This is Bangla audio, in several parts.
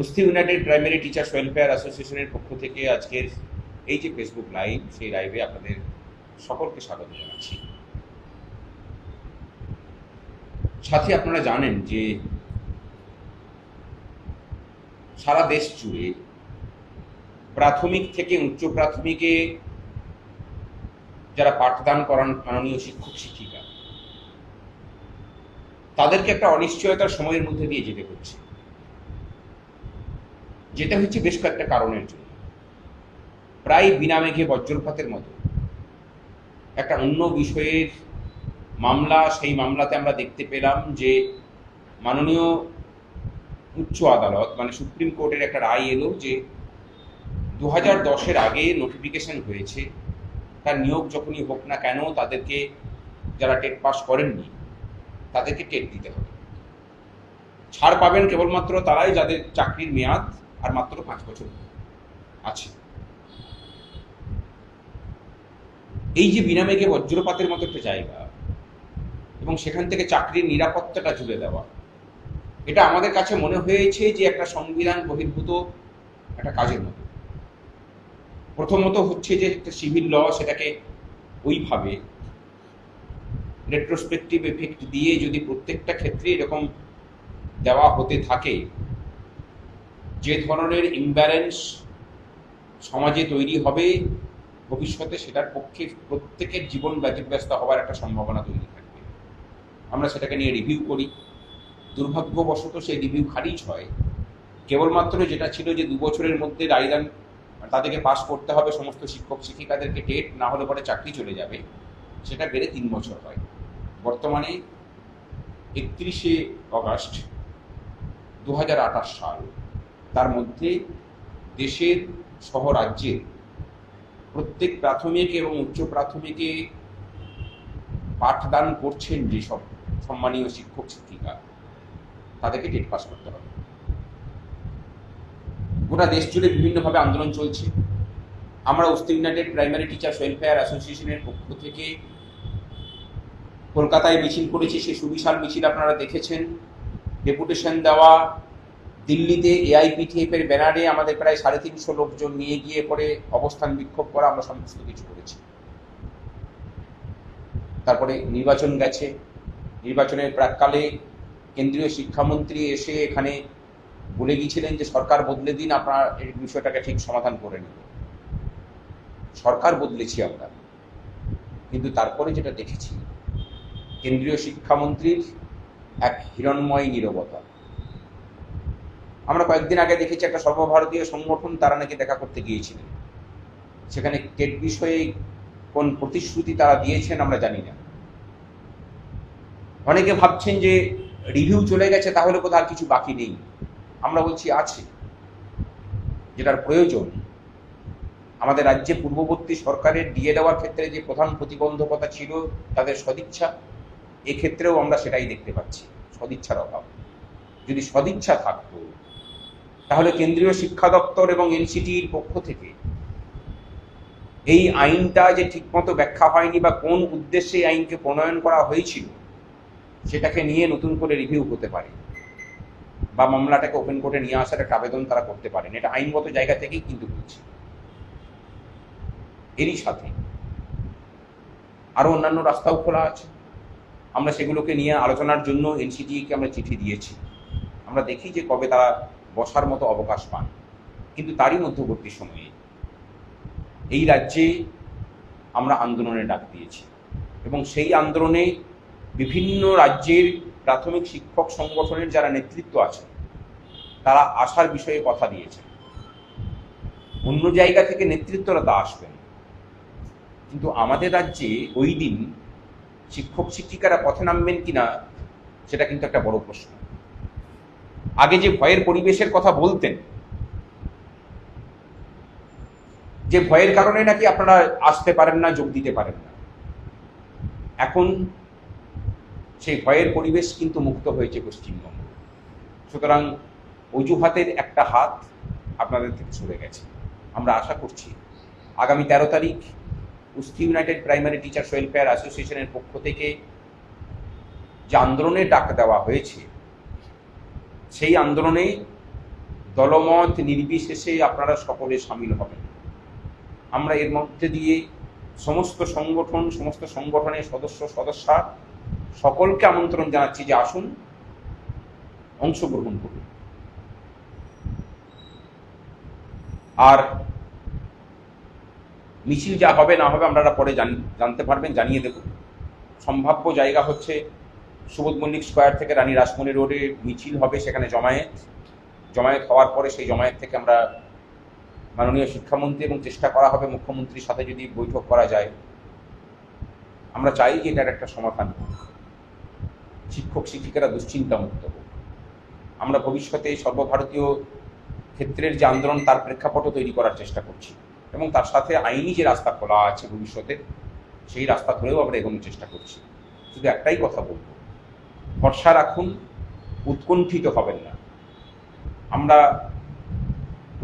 কুস্তি ইউনাইটেড প্রাইমারি টিচার্স ওয়েলফেয়ার অ্যাসোসিয়েশনের পক্ষ থেকে আজকের এই যে ফেসবুক লাইভ, সেই লাইভে আপনাদের সকলকে স্বাগত জানাচ্ছি। সাথে আপনারা জানেন যে সারা দেশ জুড়ে প্রাথমিক থেকে উচ্চ প্রাথমিকে যারা পাঠদান করান মাননীয় শিক্ষক শিক্ষিকা, তাদেরকে একটা অনিশ্চয়তার সময়ের মধ্যে দিয়ে যেতে হচ্ছে। যেটা হচ্ছে বেশ কয়েকটা কারণের জন্য। প্রায় বিনা মেঘে বজ্রপাতের মতো একটা অন্য বিষয়ের মামলা, সেই মামলাতে আমরা দেখতে পেলাম যে মাননীয় উচ্চ আদালত মানে সুপ্রিম কোর্টের একটা রায় এলো যে 2010-এর আগে নোটিফিকেশন হয়েছে, তার নিয়োগ যখনই হোক না কেন তাদেরকে, যারা টেট পাস করেননি তাদেরকে টেট দিতে হবে। ছাড় পাবেন কেবলমাত্র তারাই যাদের চাকরির মেয়াদ আর মাত্র 5 বছর আছে। এই যে বিনা মেঘে বজ্রপাতের মতো একটা জায়গা এবং সেখান থেকে চাকরির নিরাপত্তাটা জুড়ে দেওয়া, এটা আমাদের কাছে মনে হয়েছে যে একটা সংবিধান বহির্ভূত একটা কাজের মতো। প্রথমত হচ্ছে যে একটা সিভিল ল, সেটাকে ওইভাবে রেট্রোস্পেক্টিভ এফেক্ট দিয়ে যদি প্রত্যেকটা ক্ষেত্রে এরকম দেওয়া হতে থাকে, যে ধরনের ইমব্যালেন্স সমাজে তৈরি হবে ভবিষ্যতে, সেটার পক্ষে প্রত্যেকের জীবন ব্যতিব্যস্ত হওয়ার একটা সম্ভাবনা তৈরি থাকবে। আমরা সেটাকে নিয়ে রিভিউ করি। দুর্ভাগ্যবশত সেই রিভিউ খারিজ হয়। কেবলমাত্র যেটা ছিল যে 2 বছরের মধ্যে রায়দান তাদেরকে পাস করতে হবে সমস্ত শিক্ষক শিক্ষিকাদেরকে, টেট না হলে পরে চাকরি চলে যাবে, সেটা বেড়ে 3 বছর হয়। বর্তমানে 31শে অগাস্ট 2028 সাল, তার মধ্যে দেশের সহ রাজ্যের প্রত্যেক প্রাথমিক এবং উচ্চ প্রাথমিকে পাঠদান করছেন যেসব সম্মানীয় শিক্ষক শিক্ষিকা, তাদেরকে টেট পাস করতে হবে। গোটা দেশ জুড়ে বিভিন্নভাবে আন্দোলন চলছে। আমরা কুস্তি ইউনাইটেড প্রাইমারি টিচার্স ওয়েলফেয়ার অ্যাসোসিয়েশনের পক্ষ থেকে কলকাতায় মিছিল করেছি। সেই সুবিশাল মিছিল আপনারা দেখেছেন। ডেপুটেশন দেওয়া, দিল্লিতে এআইপিটিএফ এর ব্যানারে আমাদের প্রায় 350 লোকজন নিয়ে গিয়ে পরে অবস্থান বিক্ষোভ করা, আমরা সমস্ত কিছু করেছি। তারপরে নির্বাচন গেছে। নির্বাচনের প্রাক্কালে কেন্দ্রীয় শিক্ষামন্ত্রী এসে এখানে বলে গিয়েছিলেন যে সরকার বদলে দিন, আপনার এই বিষয়টাকে ঠিক সমাধান করে নেব। সরকার বদলেছি আমরা, কিন্তু তারপরে যেটা দেখেছি, কেন্দ্রীয় শিক্ষামন্ত্রীর এক হিরণময় নীরবতা। আমরা কয়েকদিন আগে দেখেছি একটা সর্বভারতীয় সংগঠন, তারা নাকি দেখা করতে গিয়েছিলেন। সেখানে টেট বিষয়ে কোন প্রতিশ্রুতি তারা দিয়েছেন আমরা জানি না। অনেকে ভাবছেন যে রিভিউ চলে গেছে, তাহলে কোথাও আর কিছু বাকি নেই। আমরা বলছি আছে। যেটার প্রয়োজন, আমাদের রাজ্যে পূর্ববর্তী সরকারের দিয়ে দেওয়ার ক্ষেত্রে যে প্রধান প্রতিবন্ধকতা ছিল তাদের সদিচ্ছা, এক্ষেত্রেও আমরা সেটাই দেখতে পাচ্ছি, সদিচ্ছার অভাব। যদি সদিচ্ছা থাকতো, তাহলে কেন্দ্রীয় শিক্ষা দপ্তর এবং এনসিটির পক্ষ থেকে এই আইনটা যে ঠিকমতো ব্যাখ্যা হয়নি বা কোন উদ্দেশ্যে এই আইনকে প্রণয়ন করা হয়েছিল, সেটাকে নিয়ে নতুন করে রিভিউ হতে পারে বা মামলাটাকে ওপেন কোর্টে নিয়ে আসার একটা আবেদন তারা করতে পারেন। এটা আইনগত জায়গা থেকেই কিন্তু বলছি। এরই সাথে আরো অন্যান্য রাস্তাও খোলা আছে। আমরা সেগুলোকে নিয়ে আলোচনার জন্য এনসিটিকে আমরা চিঠি দিয়েছি। আমরা দেখি যে কবে তারা বসার মতো অবকাশ পান। কিন্তু তারই মধ্যবর্তী সময়ে এই রাজ্যে আমরা আন্দোলনের ডাক দিয়েছি এবং সেই আন্দোলনে বিভিন্ন রাজ্যের প্রাথমিক শিক্ষক সংগঠনের যারা নেতৃত্ব আছে, তারা আসার বিষয়ে কথা দিয়েছেন। অন্য জায়গা থেকে নেতৃত্বরা আসবেন, কিন্তু আমাদের রাজ্যে ওই দিন শিক্ষক শিক্ষিকারা পথে নামবেন কিনা, সেটা কিন্তু একটা বড় প্রশ্ন। আগে যে ভয়ের পরিবেশের কথা বলতেন, যে ভয়ের কারণে নাকি আপনারা আসতে পারেন না, যোগ দিতে পারেন না, এখন সেই ভয়ের পরিবেশ কিন্তু মুক্ত হয়েছে পশ্চিমবঙ্গ। সুতরাং অজুহাতের একটা হাত আপনাদের থেকে সরে গেছে। আমরা আশা করছি আগামী 13 তারিখ কুস্তি ইউনাইটেড প্রাইমারি টিচার্স ওয়েলফেয়ার অ্যাসোসিয়েশনের পক্ষ থেকে যে আন্দোলনের ডাক দেওয়া হয়েছে, সেই আন্দোলনে দলমত নির্বিশেষে আপনারা সকলে সামিল হবেন। আমরা এর মধ্যে দিয়ে সমস্ত সংগঠনের সদস্যা সকলকে আমন্ত্রণ জানাচ্ছি যে আসুন, অংশগ্রহণ করুন। আর মিছিল যা হবে না হবে আপনারা পরে জানতে পারবেন, জানিয়ে দেব। সম্ভাব্য জায়গা হচ্ছে সুবোধ মল্লিক স্কোয়ার থেকে রানী রাসমণি রোডে মিছিল হবে, সেখানে জমায়েত হওয়ার পরে সেই জমায়েত থেকে আমরা মাননীয় শিক্ষামন্ত্রী এবং চেষ্টা করা হবে মুখ্যমন্ত্রীর সাথে যদি বৈঠক করা যায়। আমরা চাই যে এটার একটা সমাধান হোক, শিক্ষক শিক্ষিকারা দুশ্চিন্তা মুক্ত হোক। আমরা ভবিষ্যতে সর্বভারতীয় ক্ষেত্রের যে আন্দোলন তার প্রেক্ষাপটও তৈরি করার চেষ্টা করছি, এবং তার সাথে আইনি যে রাস্তা খোলা আছে ভবিষ্যতে সেই রাস্তা ধরেও আমরা এগোনোর চেষ্টা করছি। শুধু একটাই কথা বলব, ভরসা রাখুন, উৎকণ্ঠিত হবেন না। আমরা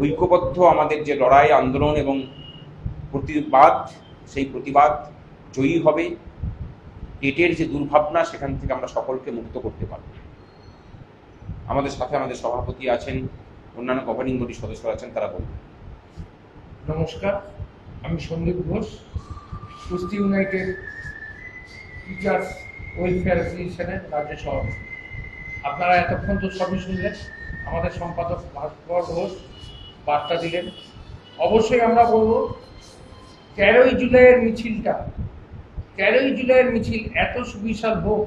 ঐক্যবদ্ধ, আমাদের যে লড়াই আন্দোলন এবং প্রতিবাদ, সেই প্রতিবাদ জয়ী হবে। টেটের যে দুর্ভাবনা সেখান থেকে আমরা সকলকে মুক্ত করতে পারব। আমাদের সাথে আমাদের সভাপতি আছেন, অন্যান্য গভর্নিং বডির সদস্যরা আছেন, তারা বলবেন। নমস্কার, আমি সন্দীপ ঘোষ, কুস্তি ইউনাইটেড টিচার্স ওয়েলফেয়ার অ্যাসোসিয়েশনের রাজ্য সভাপতি। আপনারা এতক্ষণ তো সবই শুনলেন, আমাদের সম্পাদক ভাস্কর ঘোষ বার্তা দিলেন। অবশ্যই আমরা বলব 13ই জুলাইয়ের মিছিল এত সুবিশাল হোক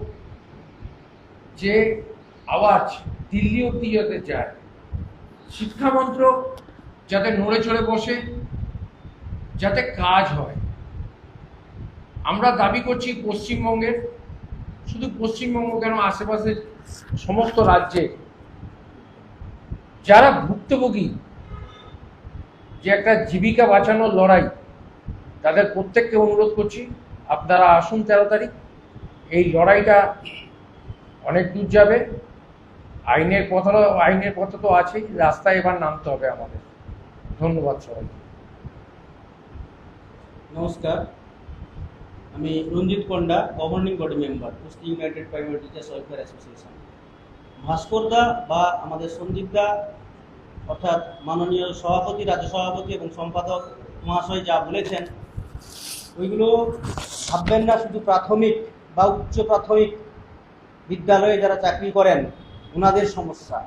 যে আওয়াজ দিল্লি অব্দি যাতে যায়। শিক্ষামন্ত্রক যাতে নড়ে চড়ে বসে, যাতে কাজ হয়। আমরা দাবি করছি পশ্চিমবঙ্গের, শুধু পশ্চিমবঙ্গ কেন, আশেপাশের সমস্ত রাজ্যে যারা ভুক্তভোগী, যে একটা জীবিকা বাঁচানোর লড়াই, তাদের প্রত্যেককে অনুরোধ করছি আপনারা আসুন 13 তারিখ। এই লড়াইটা অনেক দূর যাবে। আইনের পথ তো আছেই, রাস্তায় এবার নামতে হবে আমাদের। ধন্যবাদ সবাইকে। নমস্কার, আমি Ranjit Panda, governing body member, কুস্তি united primary teachers welfare association. ভাস্করদা বা আমাদের সন্দীপদা অর্থাৎ মাননীয় সভাপতি, রাজ্য সভাপতি এবং সম্পাদক মহাশয় যা বলেছেন, ওইগুলো ভাববেন না শুধু প্রাথমিক বা উচ্চ প্রাথমিক বিদ্যালয়ে যারা চাকরি করেন ওনাদের সমস্যা।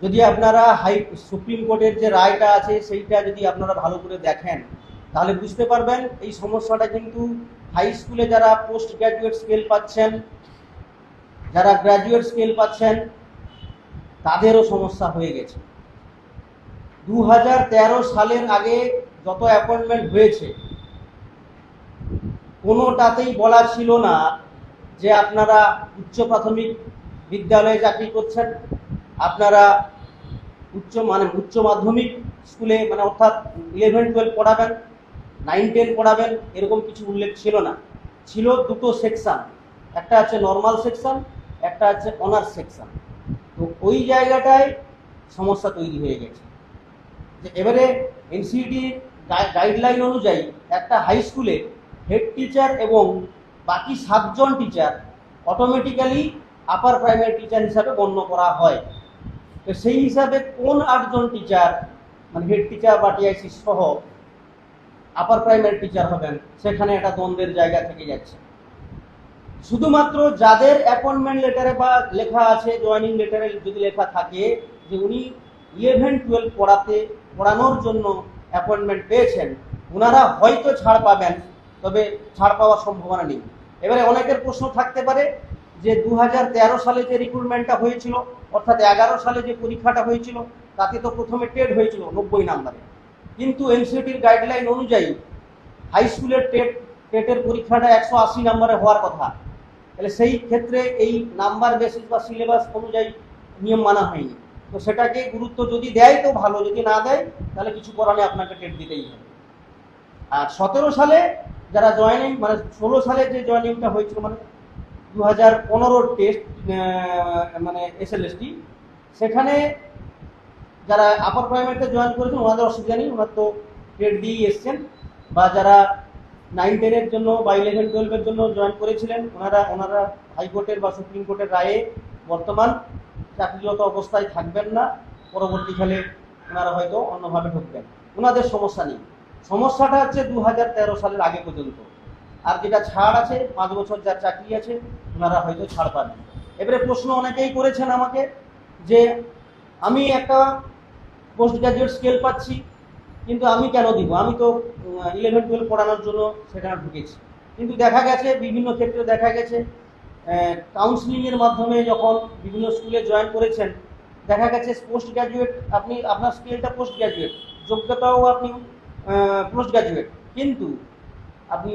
যদি আপনারা সুপ্রিম কোর্টের যে রায়টা আছে সেইটা যদি আপনারা ভালো করে দেখেন তাহলে বুঝতে পারবেন এই সমস্যাটা কিন্তু হাই স্কুলে যারা পোস্ট গ্র্যাজুয়েট স্কেল পাচ্ছেন, যারা গ্র্যাজুয়েট স্কেল পাচ্ছেন, তাদেরও সমস্যা হয়ে গেছে। 2013 সালের আগে যত অ্যাপয়েন্টমেন্ট হয়েছে কোনোটাতেই বলা ছিল না যে আপনারা উচ্চ প্রাথমিক বিদ্যালয়ে চাকরি করছেন, আপনারা উচ্চ মাধ্যমিক স্কুলে অর্থাৎ 11-12 পড়াবেন, 9-10 পড়াবেন, এরকম কিছু উল্লেখ ছিল না। ছিল দুটো সেকশন, একটা আছে নর্মাল সেকশন, একটা আছে অনার্স সেকশন। তো ওই জায়গাটায় সমস্যা তৈরি হয়ে গেছে। যে এবারে এনসিইআরটি গাইডলাইন অনুযায়ী একটা হাই স্কুলে হেড টিচার এবং বাকি 7 জন teacher automatically upper primary teacher হিসাবে গণ্য করা হয়। তো সেই হিসাবে কোন 8 জন টিচার হেড টিচার বা টিআইসি সহ আপার প্রাইমারি টিচার হবেন, সেখানে একটা দ্বন্দ্বের জায়গা থেকে যাচ্ছে। শুধুমাত্র যাদের অ্যাপয়েন্টমেন্ট লেটারে বা লেখা আছে, জয়েনিং লেটারে যদি লেখা থাকে যে উনি 11-12 পড়ানোর জন্য অ্যাপয়েন্টমেন্ট পেয়েছেন, ওনারা হয়তো ছাড় পাবেন, তবে ছাড় পাওয়ার সম্ভাবনা নেই। এবারে অনেকের প্রশ্ন থাকতে পারে যে 2013 সালে যে রিক্রুটমেন্টটা হয়েছিল, অর্থাৎ 11 সালে যে পরীক্ষাটা হয়েছিল, তাতে তো প্রথমে টেট হয়েছিল 90 নাম্বারে, কিন্তু এনসিইআরটির গাইডলাইন অনুযায়ী হাই স্কুলের টেটের পরীক্ষাটা 180 নাম্বারে হওয়ার কথা। তাহলে সেই ক্ষেত্রে এই নাম্বার বেসিস বা সিলেবাস অনুযায়ী নিয়ম মানা হয়নি। তো সেটাকে গুরুত্ব যদি দেয় তো ভালো, যদি না দেয় তাহলে কিছু করার নেই, আপনাকে টেট দিতেই হবে। আর 17 সালে যারা জয়েনিং 16 সালে যে জয়েনিংটা হয়েছিল 2015 টেস্ট এসএলএসটি, সেখানে যারা আপার প্রাইমারিতে জয়েন করেছেন ওনাদের অসুবিধা নেই, ওনার তো টেট দিয়েই এসছেন। বা যারা 9-10-এর জন্য বা 11-12-এর জন্য জয়েন করেছিলেন ওনারা হাইকোর্টের বা সুপ্রিম কোর্টের রায়ে বর্তমান চাকরিরত অবস্থায় থাকবেন না, পরবর্তীকালে ওনারা হয়তো অন্যভাবে ঢুকবেন, ওনাদের সমস্যা নেই। সমস্যাটা হচ্ছে 2013 সালের আগে পর্যন্ত। আর যেটা ছাড় আছে 5 বছর যার চাকরি আছে ওনারা হয়তো ছাড় পাবেন। এবারে প্রশ্ন অনেকেই করেছেন আমাকে যে আমি একটা পোস্ট গ্রাজুয়েট স্কেল পাচ্ছি, কিন্তু আমি কেন দিব, আমি তো 11-12 পড়ানোর জন্য সেখানে ঢুকেছি। কিন্তু দেখা গেছে বিভিন্ন ক্ষেত্রে দেখা গেছে কাউন্সিলিংয়ের মাধ্যমে যখন বিভিন্ন স্কুলে জয়েন করেছেন, দেখা গেছে পোস্ট গ্রাজুয়েট, আপনি আপনার স্কেলটা পোস্ট গ্রাজুয়েট, যোগ্যতাও আপনি পোস্ট গ্রাজুয়েট, কিন্তু আপনি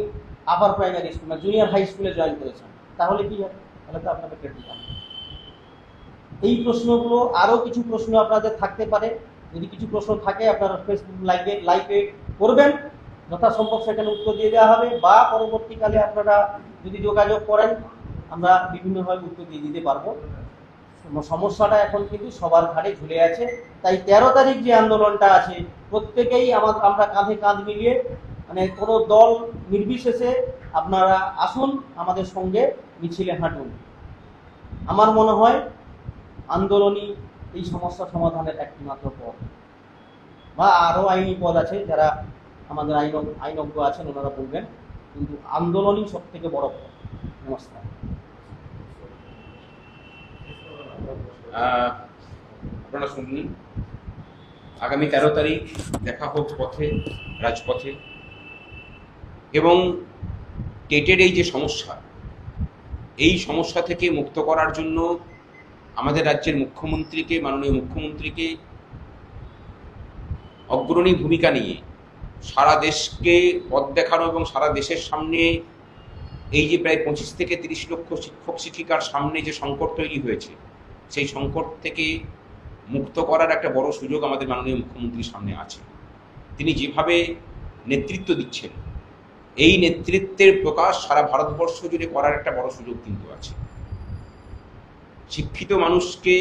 আপার প্রাইমারি স্কুল বা জুনিয়র হাই স্কুলে জয়েন করেছেন, তাহলে কি হবে? তাহলে তো আপনাকে ক্রেডিট পাবেন। এই প্রশ্নগুলো, আরও কিছু প্রশ্ন আপনাদের থাকতে পারে। যদি কিছু প্রশ্ন থাকে আপনারা ফেসবুক লাইভে করবেন, যথাসম্ভব সেখানে উত্তর দিয়ে দেওয়া হবে, বা পরবর্তীকালে আপনারা যদি যোগাযোগ করেন আমরা বিভিন্নভাবে উত্তর দিয়ে দিতে পারবো। সমস্যাটা এখন কিন্তু সবার ঘাড়ে ঝুলে আছে। তাই 13 তারিখ যে আন্দোলনটা আছে, প্রত্যেকেই আমরা কাঁধে কাঁধ মিলিয়ে, মানে কোনো দল নির্বিশেষে আপনারা আসুন, আমাদের সঙ্গে মিছিলে হাঁটুন। আমার মনে হয় আন্দোলনই এই সমস্যা সমাধানের একটি মাত্র পথ, বা আরও আইনি পদ আছে, যারা আমাদের আইনজ্ঞ আছেন ওনারা বলবেন, কিন্তু আন্দোলনই সব থেকে বড় পথ। নমস্কার। আপনারা শুনলেন, আগামী 13 তারিখ দেখা হোক পথে, রাজপথে। এবং টেটের এই যে সমস্যা, এই সমস্যা থেকে মুক্ত করার জন্য আমাদের রাজ্যের মুখ্যমন্ত্রীকে, মাননীয় মুখ্যমন্ত্রীকে অগ্রণী ভূমিকা নিয়ে সারা দেশকে পথ দেখানো এবং সারা দেশের সামনে এই যে প্রায় 25 থেকে 30 লক্ষ শিক্ষক শিক্ষিকার সামনে যে সংকট তৈরি হয়েছে, সেই সংকট থেকে মুক্ত করার একটা বড় সুযোগ আমাদের মাননীয় মুখ্যমন্ত্রীর সামনে আছে। তিনি যেভাবে নেতৃত্ব দিচ্ছেন, এই নেতৃত্বের প্রকাশ সারা ভারতবর্ষ জুড়ে করার একটা বড় সুযোগ কিন্তু আছে। শিক্ষিত মানুষকে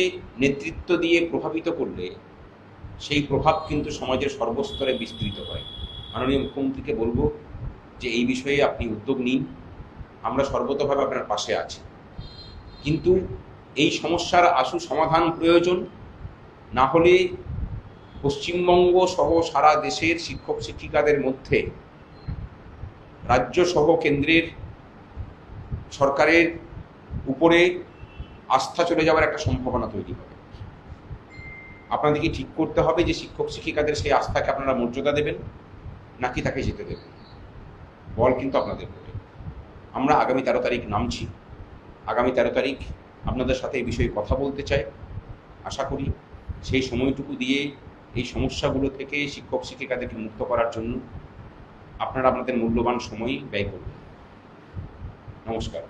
নেতৃত্ব দিয়ে প্রভাবিত করলে সেই প্রভাব কিন্তু সমাজের সর্বস্তরে বিস্তৃত হয়। মাননীয় মুখ্যমন্ত্রীকে বলবো যে এই বিষয়ে আপনি উদ্যোগ নিন, আমরা সর্বতভাবে আপনার পাশে আছি। কিন্তু এই সমস্যার আশু সমাধান প্রয়োজন, না হলে পশ্চিমবঙ্গ সহ সারা দেশের শিক্ষক শিক্ষিকাদের মধ্যে রাজ্য সহ কেন্দ্রের সরকারের উপরে আস্থা চলে যাওয়ার একটা সম্ভাবনা তৈরি হবে। আপনাদেরকে ঠিক করতে হবে যে শিক্ষক শিক্ষিকাদের সেই আস্থাকে আপনারা মর্যাদা দেবেন নাকি তাকে যেতে দেবেন। বল কিন্তু আপনাদের উপরে। আমরা আগামী 13 তারিখ নামছি। আগামী 13 তারিখ আপনাদের সাথে এই বিষয়ে কথা বলতে চাই। আশা করি সেই সময়টুকু দিয়ে এই সমস্যাগুলো থেকে শিক্ষক শিক্ষিকাদেরকে মুক্ত করার জন্য আপনারা আপনাদের মূল্যবান সময় ব্যয় করবেন। নমস্কার।